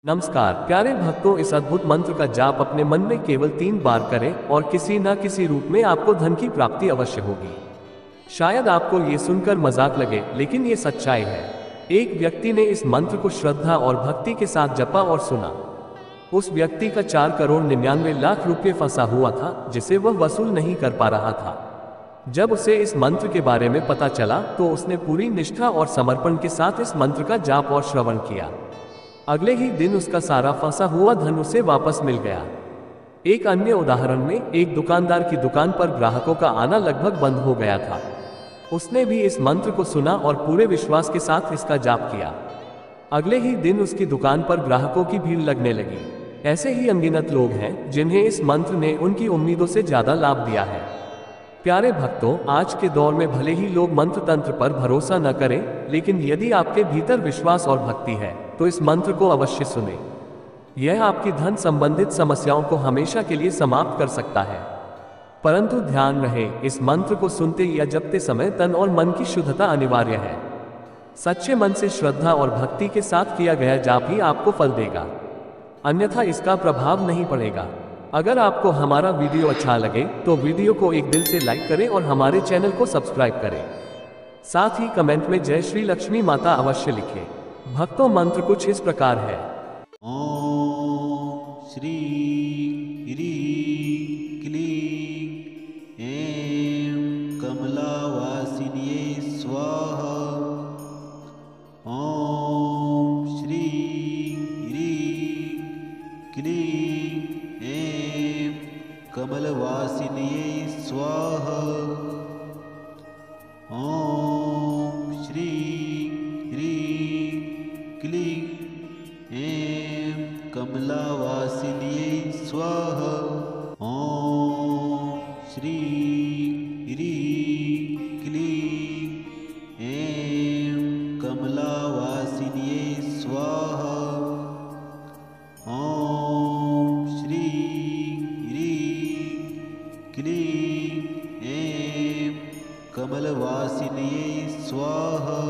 नमस्कार प्यारे भक्तों, इस अद्भुत मंत्र का जाप अपने मन में केवल 3 बार करें और किसी न किसी रूप में आपको धन की प्राप्ति अवश्य होगी। शायद आपको ये सुनकर मजाक लगे, लेकिन ये सच्चाई है। एक व्यक्ति ने इस मंत्र को श्रद्धा और भक्ति के साथ जपा और सुना। उस व्यक्ति का 4 करोड़ 99 लाख रुपये फंसा हुआ था, जिसे वह वसूल नहीं कर पा रहा था। जब उसे इस मंत्र के बारे में पता चला तो उसने पूरी निष्ठा और समर्पण के साथ इस मंत्र का जाप और श्रवण किया। अगले ही दिन उसका सारा फंसा हुआ धन उसे वापस मिल गया। एक अन्य उदाहरण में एक दुकानदार की दुकान पर ग्राहकों का आना लगभग बंद हो गया था। उसने भी इस मंत्र को सुना और पूरे विश्वास के साथ इसका जाप किया। अगले ही दिन उसकी दुकान पर ग्राहकों की भीड़ लगने लगी। ऐसे ही अनगिनत लोग हैं जिन्हें इस मंत्र ने उनकी उम्मीदों से ज्यादा लाभ दिया है। प्यारे भक्तों, आज के दौर में भले ही लोग मंत्र तंत्र पर भरोसा न करें, लेकिन यदि आपके भीतर विश्वास और भक्ति है तो इस मंत्र को अवश्य सुने। यह आपकी धन संबंधित समस्याओं को हमेशा के लिए समाप्त कर सकता है। परंतु ध्यान रहे, इस मंत्र को सुनते या जपते समय तन और मन की शुद्धता अनिवार्य है। सच्चे मन से श्रद्धा और भक्ति के साथ किया गया जाप ही आपको फल देगा, अन्यथा इसका प्रभाव नहीं पड़ेगा। अगर आपको हमारा वीडियो अच्छा लगे तो वीडियो को एक दिल से लाइक करें और हमारे चैनल को सब्सक्राइब करें। साथ ही कमेंट में जय श्री लक्ष्मी माता अवश्य लिखें। भक्तों, मंत्र कुछ इस प्रकार है। ओम श्री ह्रीं क्लीं ऐं कमलावासिन्ये स्वाहा। ओम श्री ह्रीं क्लीं ऐं कमलवासिन्ये स्वाहा। ओम श्री ह्रीं क्लीं ऐं कमलावासिन्ये स्वाहा। ओम श्री ह्रीं क्लीं ऐं कमलावासिन्ये स्वाहा। ओम श्री ह्रीं क्लीं ऐं कमलवासिन्ये स्वाहा।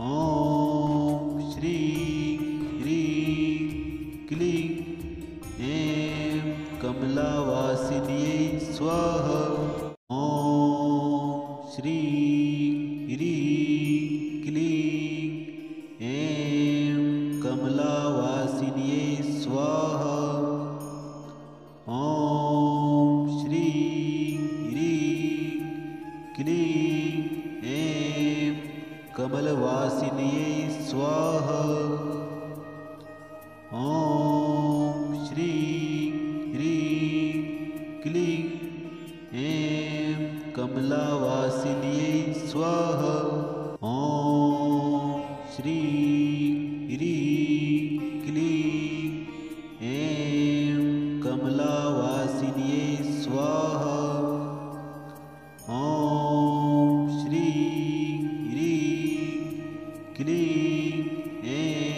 ओम श्री ह्रीं क्लीं ऐं कमलावासिन्ये स्वाहा। ओम श्री ह्रीं क्लीं ऐं कमलावासिन्ये स्वाहा। ओम श्री ह्रीं क्लीं ऐं कमलवासिन्ये स्वाहा। ओम श्री ह्रीं क्लीं ऐं कमलावासिन्ये स्वाहा। ओम श्री ह्रीं क्लीं ऐं कमलावासिन्ये स्वाहा। ओम श्री ह्रीं क्लीं ऐं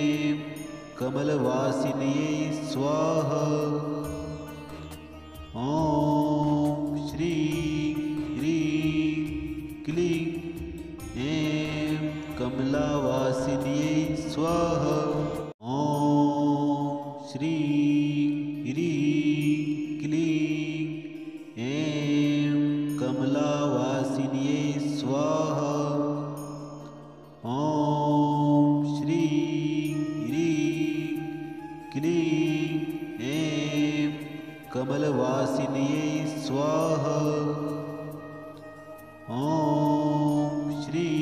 कमलवासिन्ये स्वाहा। ओम श्री ह्रीं क्लीं ऐं कमलावासिन्ये स्वाहा। ओम श्री ह्रीं क्लीं ऐं कमलावासिन्ये स्वाहा। ओम श्री ह्रीं क्लीं ऐं कमलवासिन्ये स्वाहा। ओम श्री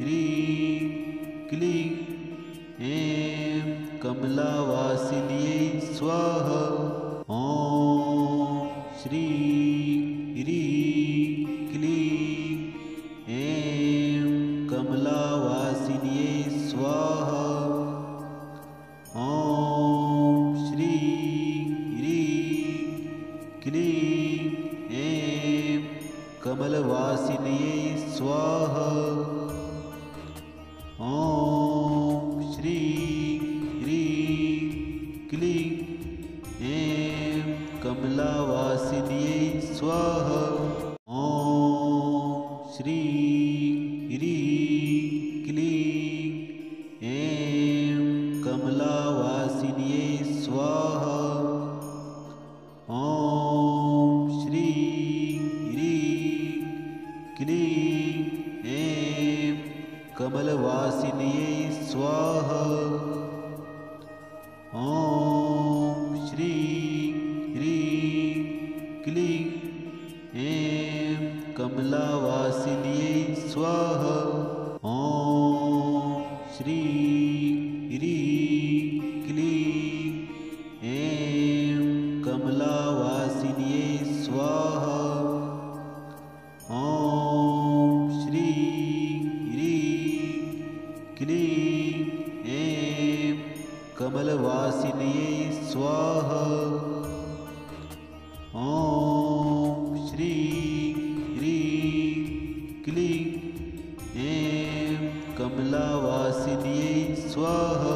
ह्रीं क्लीं ऐं कमलावासिन्ये स्वाहा। ओम श्री ह्रीं क्लीं ऐं कमलावासिन्ये स्वाहा। ओम श्री ह्रीं क्लीं ऐं कमलवासिन्ये स्वाहा। ओम श्री ह्रीं क्लीं ऐं कमलावासिन्ये स्वाहा। ओम श्री ह्रीं क्लीं ऐं कमलावासिन्ये स्वाहा। ॐ श्रीं ह्रीं क्लीं ऐं कमलवासिन्ये स्वाहा। ॐ श्रीं ह्रीं क्लीं ऐं कमलावासिन्ये स्वाहा। ॐ श्रीं ह्रीं क्लीं ऐं कमलावासिन्ये स्वाहा। ॐ श्रीं ह्रीं क्लीं ऐं कमलवासिन्ये स्वाहा। ॐ श्रीं ह्रीं क्लीं ऐं कमलावासिन्ये स्वाहा।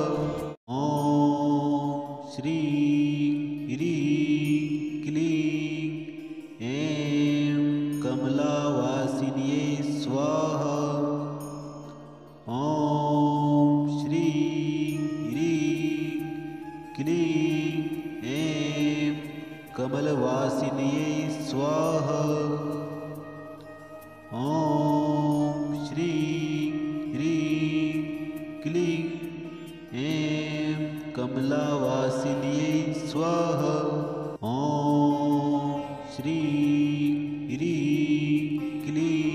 ॐ श्रीं ह्रीं क्लीं ऐं कमलावासिन्ये स्वाहा। ॐ श्रीं ह्रीं क्लीं ऐं कमलवासिन्ये स्वाहा। ॐ श्रीं ह्रीं क्लीं ऐं कमलावासिन्ये स्वाहा। ॐ श्रीं ह्रीं क्लीं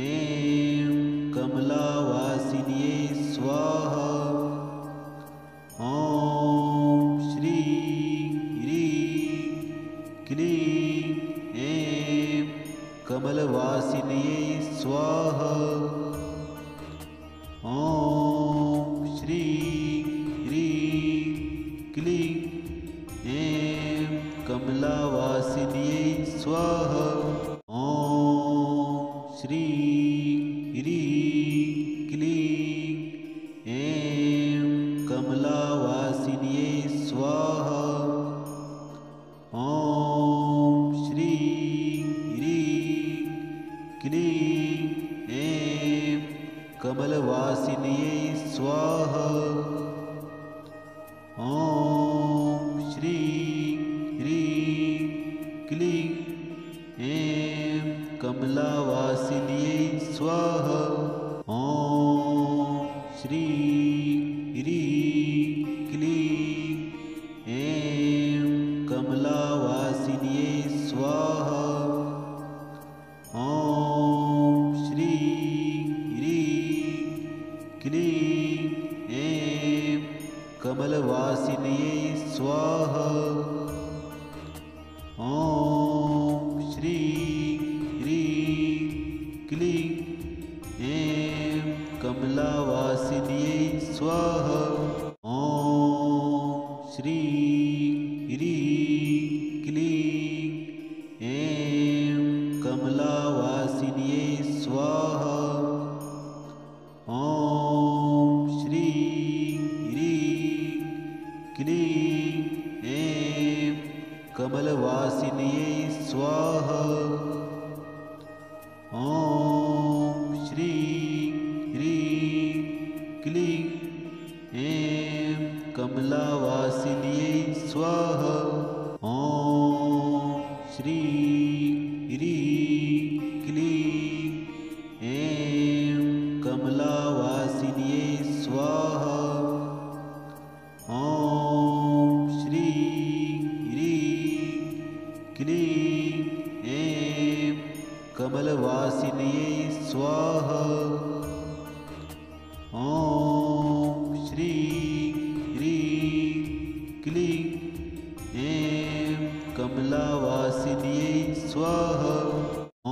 ऐं कमलावासिन्ये स्वाहा। ॐ श्रीं ह्रीं क्लीं ऐं कमलवासिन्ये स्वाहा। ॐ श्रीं ह्रीं क्लीं ऐं कमलावासिन्ये स्वाहा। ॐ श्रीं ह्रीं क्लीं ऐं कमलावासिन्ये स्वाहा। ॐ श्रीं ह्रीं क्लीं ऐं कमलवासिन्ये स्वाहा। ॐ श्रीं ह्रीं क्लीं ऐं कमलावासिन्ये स्वाहा। ॐ श्रीं ह्रीं क्लीं ऐं कमलावासिन्ये स्वाहा। ॐ श्रीं ह्रीं क्लीं ऐं कमलवासिन्ये स्वाहा। ॐ श्रीं ह्रीं क्लीं ऐं कमलावासिन्ये स्वाहा। ॐ श्रीं ह्रीं क्लीं ऐं कमलावासिन्ये स्वाहा। ॐ श्रीं ह्रीं क्लीं ऐं कमलवासिन्ये स्वाहा। ॐ श्रीं ह्रीं क्लीं ऐं कमलावासिन्ये स्वाहा। ॐ श्रीं ह्रीं क्लीं ऐं कमलावासिन्ये स्वाहा। ॐ श्रीं ह्रीं क्लीं ऐं कमलवासिन्ये स्वाहा। ॐ श्रीं ह्रीं क्लीं ऐं कमलावासिन्ये स्वाहा। ॐ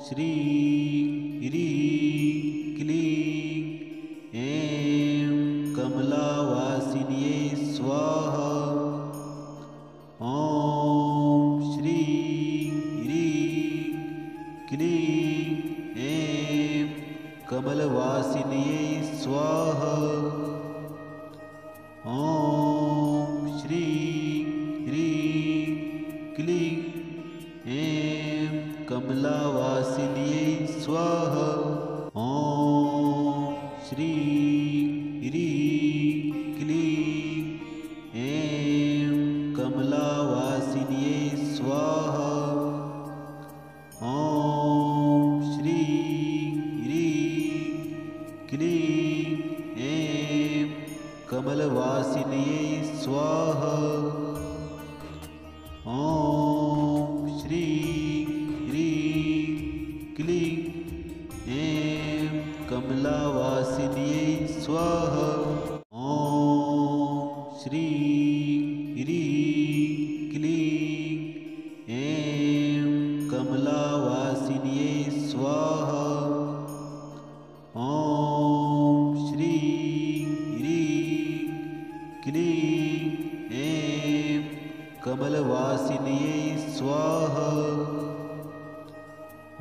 श्रीं ह्रीं क्लीं ऐं कमलावासिन्ये स्वाहा। ॐ श्रीं ह्रीं क्लीं ऐं कमलवासिन्ये स्वाहा। ॐ श्रीं ह्रीं क्लीं ऐं कमलावासिन्ये स्वाहा। ॐ श्रीं ह्रीं कमलवासिन्यै स्वाहा। ॐ श्रीं ह्रीं क्लीं ऐं कमलावासिन्यै स्वाहा। ॐ श्रीं ह्रीं क्लीं ऐं कमलावासिन्यै स्वाहा। ॐ श्रीं ह्रीं क्लीं ऐं कमलवासिन्यै स्वाहा।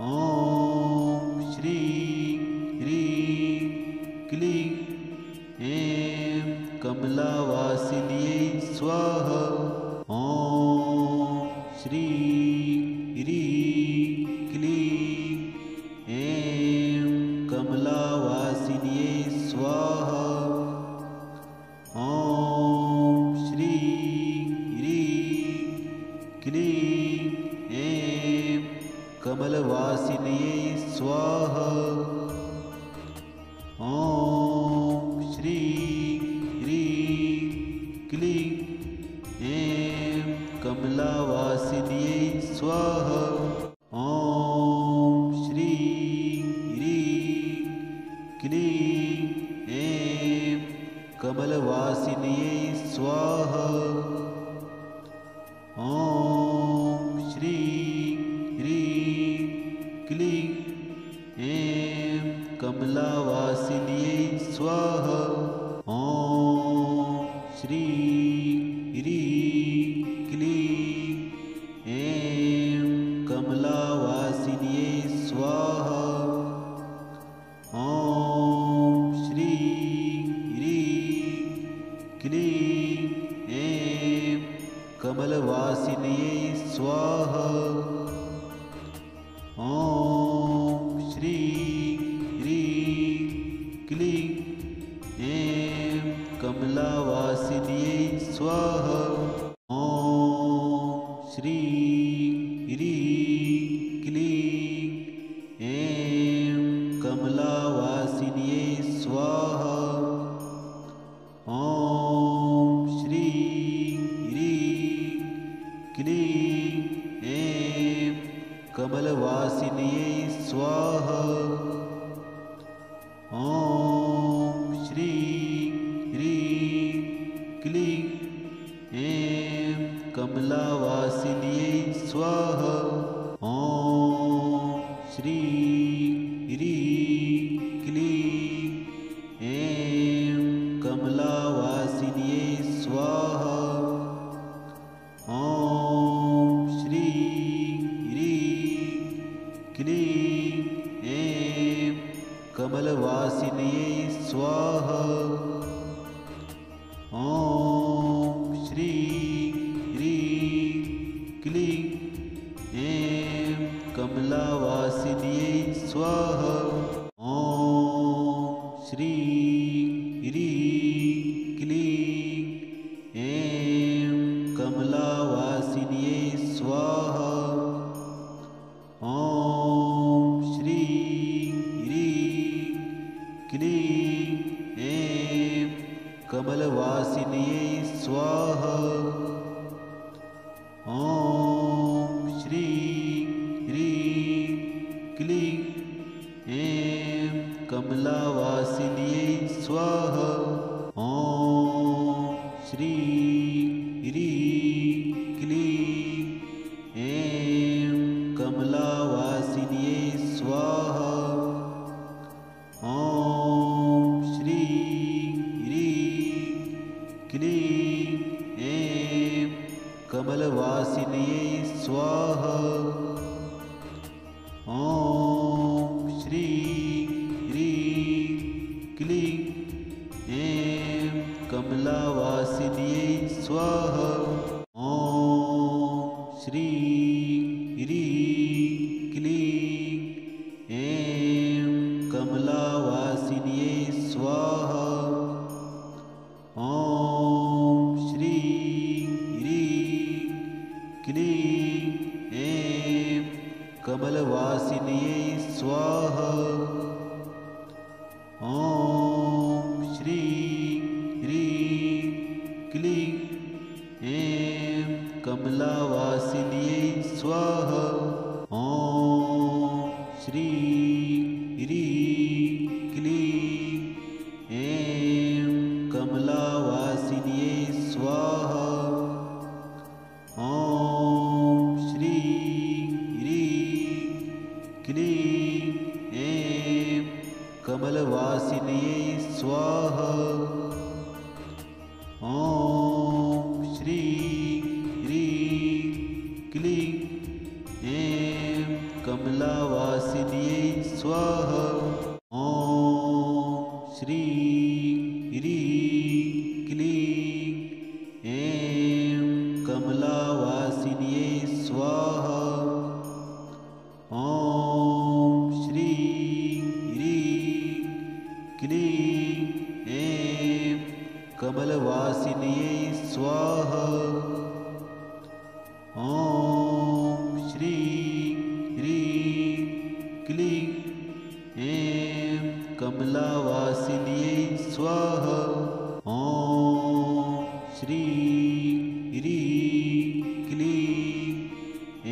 ॐ श्रीं ह्रीं क्लीं ऐं कमलावासिन्यै स्वाहा। ॐ श्रीं ह्रीं क्लीं ऐं कमलावासिन्यै स्वाहा। ॐ श्रीं ह्रीं क्लीं ऐं कमलवासिन्यै स्वाहा। ॐ श्रीं ह्रीं क्लीं ऐं कमलावासिन्यै स्वाहा। ॐ श्रीं ह्रीं क्लीं ऐं कमलवासिन्यै स्वाहा। ॐ श्रीं ह्रीं क्लीं ऐं कमलावासिन्यै स्वाहा। ॐ श्रीं ह्रीं क्लीं ऐं कमलावासिन्यै स्वाहा। ॐ श्रीं ह्रीं क्लीं ऐं कमलवासिन्यै स्वाहा। ॐ श्रीं ह्रीं क्लीं ऐं कमलावासिन्यै स्वाहा। ॐ श्रीं ह्रीं क्लीं ऐं कमलावासिन्यै स्वाहा। ॐ श्रीं ह्रीं क्लीं ऐं कमलवासिन्यै स्वाहा। ॐ श्रीं ह्रीं क्लीं ऐं कमलावासिन्यै स्वाहा। ॐ श्रीं ह्रीं क्लीं ऐं कमलावासिन्यै स्वाहा। ॐ श्रीं ह्रीं क्लीं ऐं कमलवासिन्यै स्वाहा। ॐ श्रीं ह्रीं क्लीं ऐं कमलावासिन्यै स्वाहा। ॐ श्रीं ह्रीं क्लीं ऐं कमलावासिन्यै स्वाहा। ॐ श्रीं ह्रीं क्लीं ऐं कमलवासिन्यै स्वाहा। ॐ श्रीं ह्रीं क्लीं ऐं कमलावासिन्यै स्वाहा। ॐ श्रीं ह्रीं क्लीं ऐं कमलावासिन्यै स्वाहा। ॐ श्रीं ह्रीं क्लीं ऐं कमलवासिन्यै स्वाहा। ॐ श्रीं ह्रीं क्लीं ऐं कमलावासिन्यै स्वाहा। ॐ श्रीं ह्रीं क्लीं ऐं कमलावासिन्यै स्वाहा। ॐ श्रीं ह्रीं क्लीं ऐं कमलवासिन्यै स्वाहा। ॐ श्रीं ह्रीं कमलावासिन्यै स्वाहा। ॐ श्रीं ह्रीं क्लीं ऐं कमलवासिन्यै स्वाहा। ॐ श्रीं ह्रीं क्लीं ऐं कमलावासिन्यै स्वाहा। ॐ श्रीं ह्रीं क्लीं ऐं कमलावासिन्यै स्वाहा। ॐ श्रीं ह्रीं क्लीं ऐं कमलवासिन्यै स्वाहा। ॐ श्रीं ह्रीं क्लीं ऐं कमलावासिन्यै स्वाहा। ॐ श्रीं ह्रीं क्लीं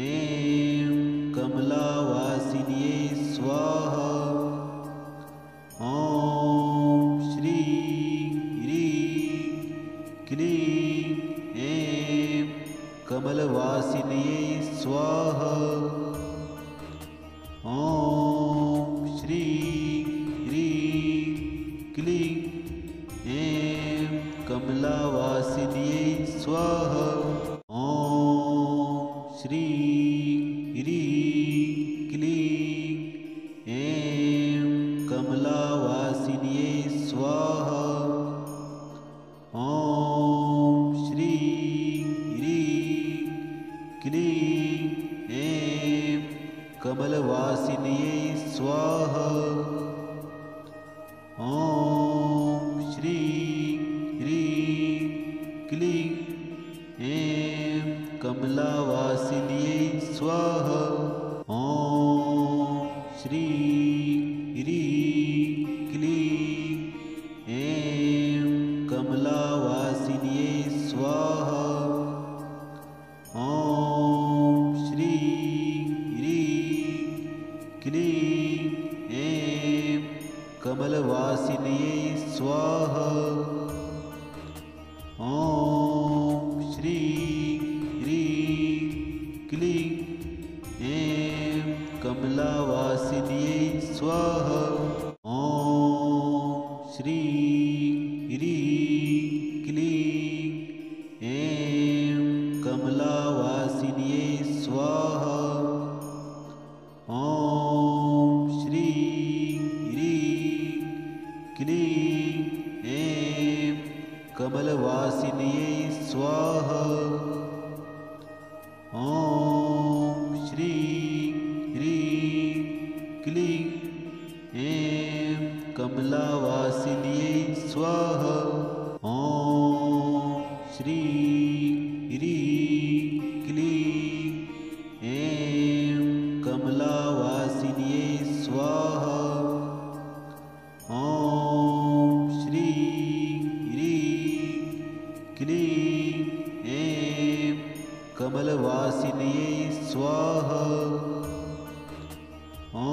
ऐं कमलावासिन्यै स्वाहा। ॐ श्रीं ह्रीं क्लीं ऐं कमलवासिन्यै स्वाहा। ॐ श्रीं ह्रीं क्लीं ऐं कमलावासिन्यै स्वाहा। ॐ श्रीं ह्रीं क्लीं ऐं कमलावासिन्यै स्वाहा। ॐ श्रीं ह्रीं क्लीं ऐं कमलवासिन्यै स्वाहा। ॐ श्रीं ह्रीं क्लीं ऐं कमलावासिन्यै स्वाहा। ॐ श्रीं ह्रीं क्लीं ऐं कमलावासिन्यै स्वाहा। ॐ श्रीं ह्रीं क्लीं ऐं कमलवासिन्यै स्वाहा। ॐ श्रीं ह्रीं क्लीं ऐं कमलावासिन्यै स्वाहा। ॐ श्रीं ह्रीं क्लीं ऐं कमलावासिन्यै स्वाहा। ॐ श्रीं ह्रीं क्लीं ऐं कमलवासिन्यै स्वाहा। ॐ श्रीं ह्रीं क्लीं ऐं कमलावासिन्यै स्वाहा। ॐ श्रीं ह्रीं क्लीं ऐं कमलावासिन्यै स्वाहा। ॐ श्रीं ह्रीं क्लीं ऐं कमलवासिन्यै स्वाहा। ॐ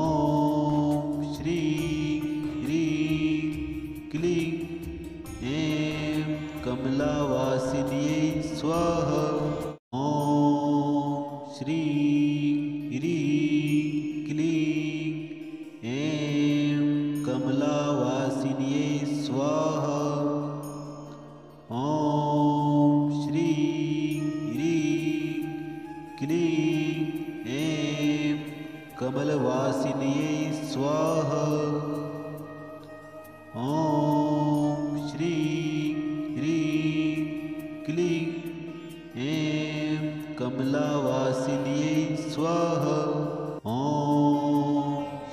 श्रीं ह्रीं क्लीं ऐं कमलावासिन्यै स्वाहा। ॐ श्रीं ह्रीं क्लीं ऐं कमलावासिन्यै स्वाहा। ॐ श्रीं ह्रीं क्लीं ऐं कमलवासिन्यै स्वाहा। ॐ श्रीं ह्रीं क्लीं ऐं कमलावासिन्यै स्वाहा। ॐ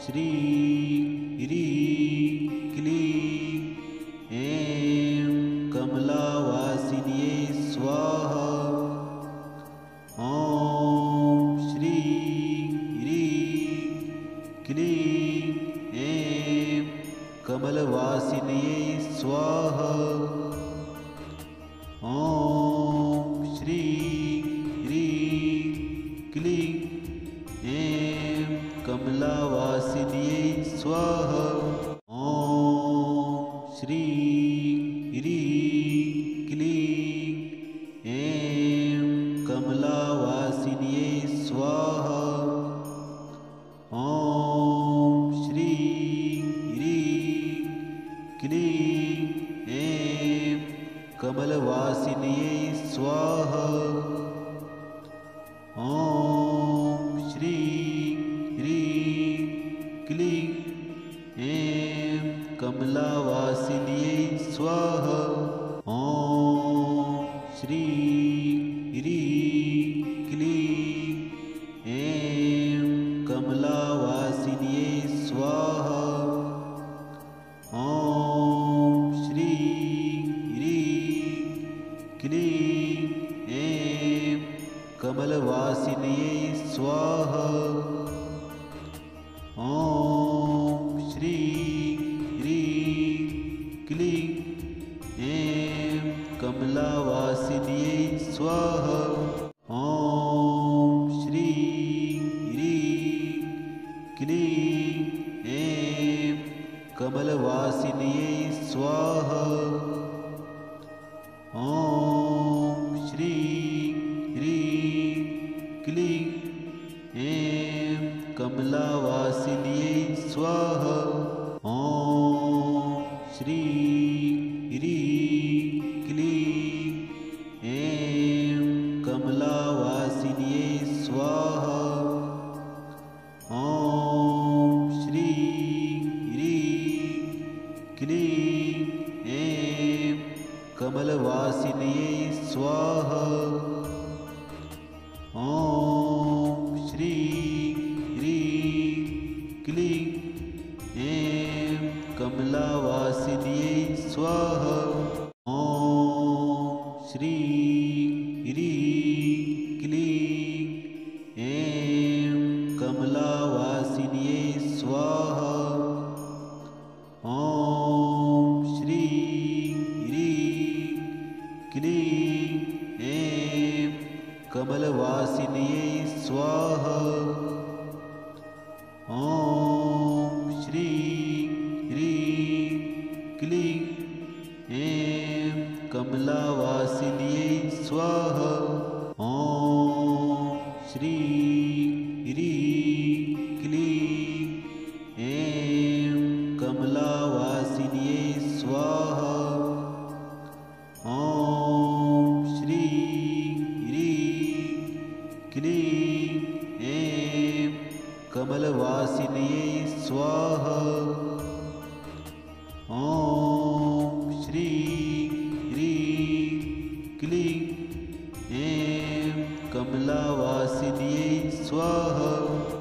श्रीं ह्रीं क्लीं ऐं कमलावासिन्यै स्वाहा। ॐ श्रीं ह्रीं क्लीं ऐं कमलवासिन्यै स्वाहा। ॐ श्रीं ह्रीं क्लीं ऐं कमलावासिन्यै स्वाहा। ॐ श्रीं ह्रीं कमलवासिन्यै स्वाहा। ॐ श्री ह्रीं क्लीं ऐं कमलावासिन्यै स्वाहा। ॐ श्री ह्रीं क्लीं ऐं कमलावासिन्यै स्वाहा। ॐ श्री ह्रीं क्लीं ऐं कमलवासिन्यै स्वाहा। ॐ श्री ह्रीं क्लीं ऐं कमलावासिन्यै स्वाहा। ॐ श्री ह्रीं क्लीं ऐं कमलवासिन्यै स्वाहा। ॐ श्री ह्रीं क्लीं ऐं कमलावासिन्यै स्वाहा। ॐ श्री ह्रीं क्लीं ऐं कमलावासिन्यै स्वाहा। ॐ श्री ह्रीं क्लीं ऐं कमलवासिन्यै स्वाहा। ॐ श्री ह्रीं क्लीं ऐं कमलावासिन्यै स्वाहा। ॐ श्री ह्रीं क्लीं ऐं कमलावासिन्यै स्वाहा। ॐ श्री ह्रीं क्लीं ऐं कमलवासिन्यै स्वाहा। ॐ श्री ह्रीं क्लीं ऐं कमलावासिन्यै स्वाहा। ॐ श्री ह्रीं क्लीं ऐं कमलावासिन्यै स्वाहा। ॐ श्री ह्रीं क्लीं ऐं कमलवासिन्यै स्वाहा। ॐ श्री ह्रीं क्लीं ऐं कमलावासिन्यै स्वाहा।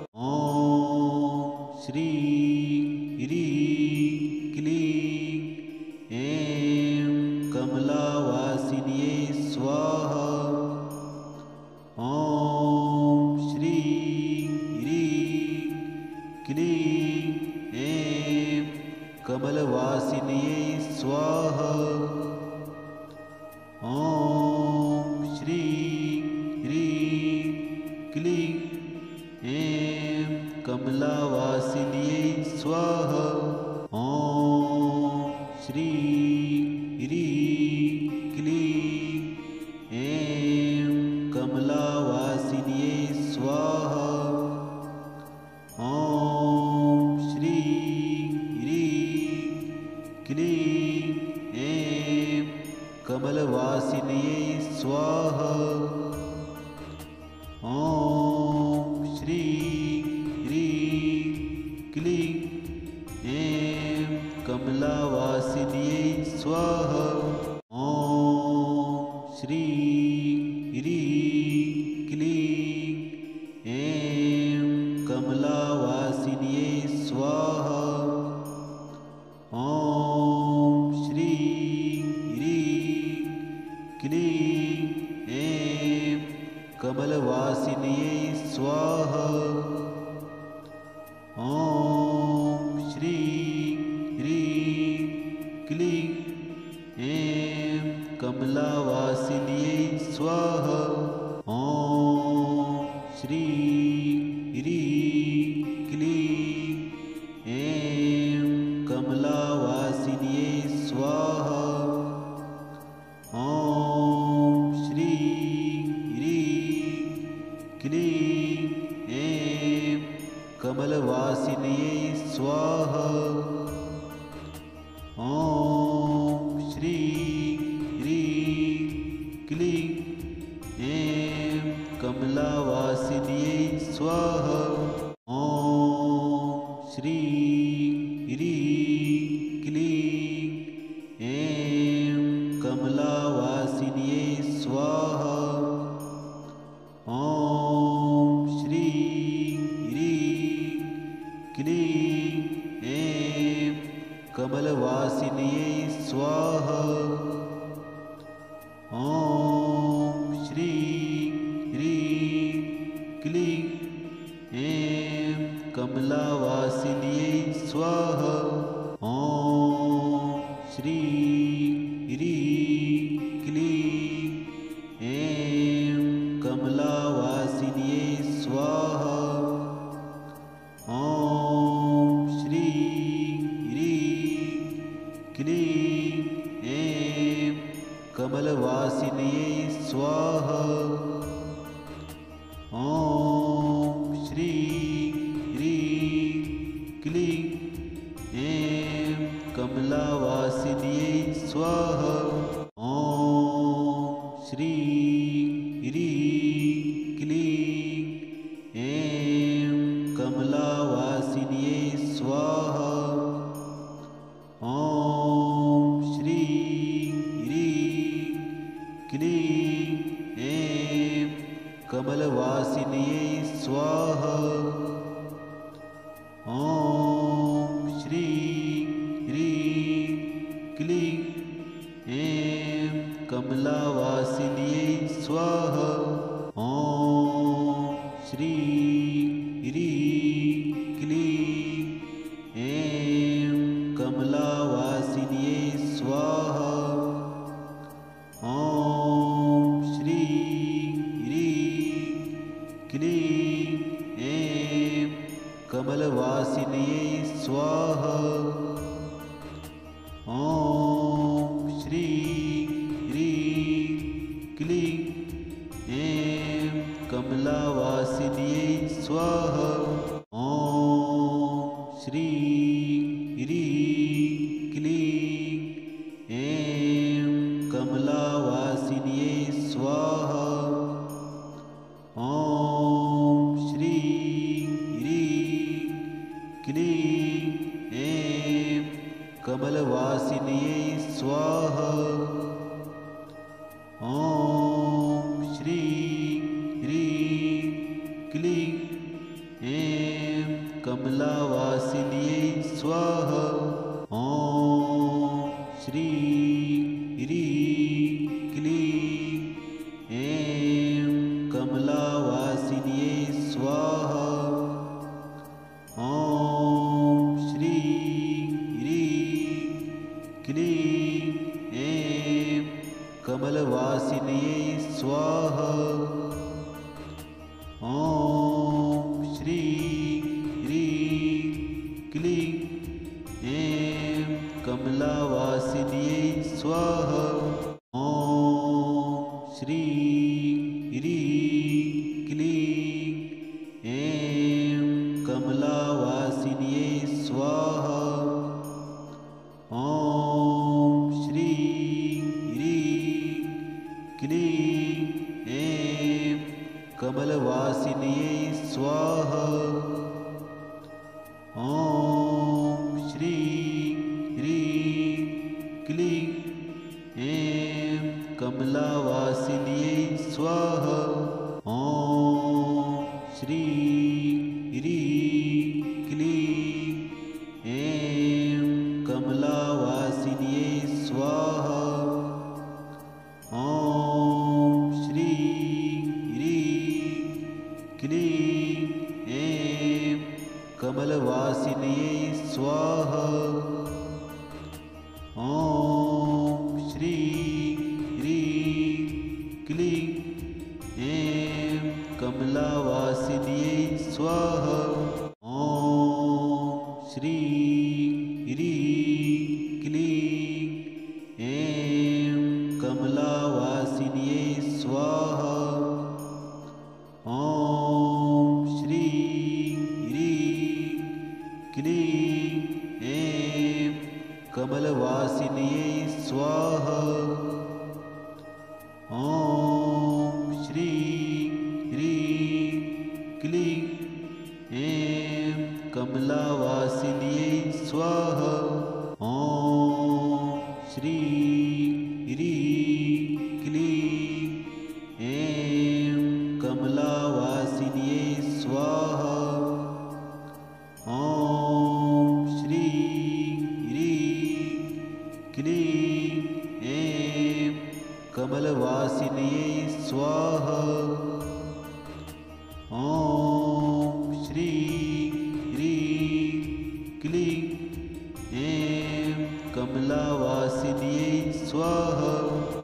ॐ श्री ह्रीं क्लीं ऐं कमलावासिन्यै स्वाहा। ॐ श्री ह्रीं क्लीं ऐं कमलवासिन्यै स्वाहा। ॐ श्री ह्रीं क्लीं ऐं कमलावासिन्यै स्वाहा। ॐ श्री ह्रीं क्लीं ऐं कमलावासिन्यै स्वाहा। ॐ श्री ह्रीं क्लीं ऐं कमलवासिन्यै स्वाहा। ॐ श्री ह्रीं क्लीं ऐं कमलावासिन्यै स्वाहा। ॐ श्री ह्रीं क्लीं ऐं कमलावासिन्यै स्वाहा। ॐ श्री ह्रीं क्लीं ऐं कमलवासिन्यै स्वाहा। ॐ श्री ह्रीं क्लीं ऐं कमलावासिन्यै स्वाहा। ॐ श्री ह्रीं क्लीं ऐं कमलावासिन्यै स्वाहा। ॐ श्री ह्रीं क्लीं ऐं कमलवासिन्यै स्वाहा। ॐ श्री ह्रीं कमलावासिन्यै स्वाहा। ॐ श्रीं ह्रीं क्लीं ऐं कमलवासिन्यै स्वाहा। ॐ श्रीं ह्रीं क्लीं ऐं कमलावासिन्यै स्वाहा। ॐ श्रीं ह्रीं क्लीं ऐं कमलावासिन्यै स्वाहा। ॐ श्रीं ह्रीं क्लीं ऐं कमलवासिन्यै स्वाहा। ॐ श्रीं ह्रीं क्लीं ऐं कमलावासिन्यै स्वाहा। ॐ श्रीं ह्रीं क्लीं ऐं कमलावासिन्यै स्वाहा। ॐ श्रीं ह्रीं क्लीं ऐं कमलवासिन्यै स्वाहा। ॐ श्रीं ह्रीं क्लीं ऐं कमलावासिन्यै स्वाहा। ॐ श्रीं ह्रीं क्लीं ऐं कमलावासिन्यै स्वाहा। ॐ श्रीं ह्रीं क्लीं ऐं कमलवासिन्यै स्वाहा। ॐ श्रीं ह्रीं क्लीं ऐं कमलावासिन्यै स्वाहा। ॐ श्रीं ह्रीं क्लीं ऐं कमलावासिन्यै स्वाहा। ॐ श्रीं ह्रीं क्लीं ऐं कमलवासिन्यै स्वाहा। ॐ श्रीं ह्रीं क्लीं ऐं कमलावासिन्यै स्वाहा। ॐ श्रीं ह्रीं क्लीं ऐं कमलावासिन्यै स्वाहा। ॐ श्रीं ह्रीं क्लीं ऐं कमलवासिन्यै स्वाहा। ॐ श्रीं ह्रीं क्लीं ऐं कमलावासिन्यै स्वाहा। ॐ श्रीं ह्रीं क्लीं ऐं कमलावासिन्यै स्वाहा। ॐ श्रीं ह्रीं क्लीं ऐं कमलवासिन्यै स्वाहा। ॐ श्रीं ह्रीं क्लीं ऐं कमलावासिन्यै स्वाहा। ॐ श्रीं ह्रीं क्लीं ऐं कमलावासिन्यै स्वाहा। ॐ श्रीं ह्रीं क्लीं ऐं कमलवासिन्यै स्वाहा। ॐ श्रीं ह्रीं क्लीं ऐं कमलावासिन्यै स्वाहा। ॐ श्रीं ह्रीं क्लीं ऐं कमलावासिन्यै स्वाहा। ॐ श्रीं ह्रीं क्लीं ऐं कमलवासिन्यै स्वाहा। ॐ श्रीं ह्रीं क्लीं ऐं कमलावासिन्यै स्वाहा। ॐ श्रीं ह्रीं कमलवासिन्ये स्वाहा। ॐ